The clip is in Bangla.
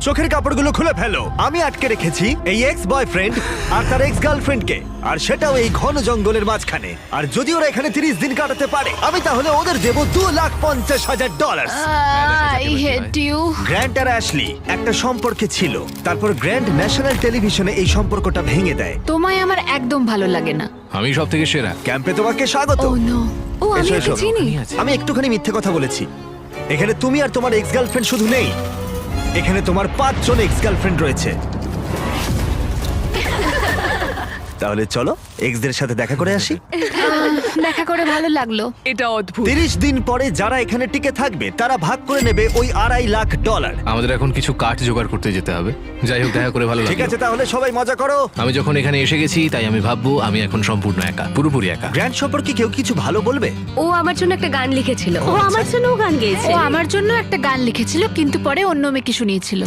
চোখের কাপড়গুলো খুলে ফেলো। আমি আটকে রেখেছি এই এক্স বয়ফ্রেন্ড আর তার এক্স গার্লফ্রেন্ডকে, আর সেটাও এই ঘন জঙ্গলের মাঝখানে। আর যদি ওরা এখানে 30 দিন কাটাতে পারে, আমি তাহলে ওদের দেবো $2,50,000। I hate you. গ্র্যান্ট আর অ্যাশলি একটা সম্পর্কে ছিল, তারপর গ্র্যান্ট ন্যাশনাল টেলিভিশনে এই সম্পর্কটা ভেঙে দেয়। তোমায় আমার একদম ভালো লাগে না। আমি সব থেকে সেরা। ক্যাম্পে তোমাকে স্বাগত। ও নো। ও আমি এসো, ওকে এসো। চিনি। আমি একটুখানি মিথ্যে কথা বলেছি। এখানে তুমি আর তোমার এক্স গার্লফ্রেন্ড শুধু নেই, এখানে তোমার 5 জন এক্স গার্লফ্রেন্ড রয়েছে। তাহলে চলো এক্সদের সাথে দেখা করে আসি। দেখা করে ভালো লাগলো। এটা অদ্ভুত। 30 দিন পরে যারা এখানে টিকে থাকবে তারা ভাগ করে নেবে ওই $2.5 লাখ। আমাদের এখন কিছু কাঠ জোগাড় করতে যেতে হবে। যাই হোক, দেখা করে ভালো ঠিক লাগলো। আছে, তাহলে সবাই মজা করো। আমি যখন এখানে এসে গেছি তাই আমি ভাববো আমি এখন সম্পূর্ণ একা, পুরোপুরি একা। গ্র্যান্ড সম্পর্কে কেউ কিছু ভালো বলবে? ও আমার জন্য একটা গান লিখেছিল। ও আমার জন্যও গান গেয়েছে। ও আমার জন্য একটা গান লিখেছিল, কিন্তু পরে অন্য মেয়েকে শুনিয়েছিল।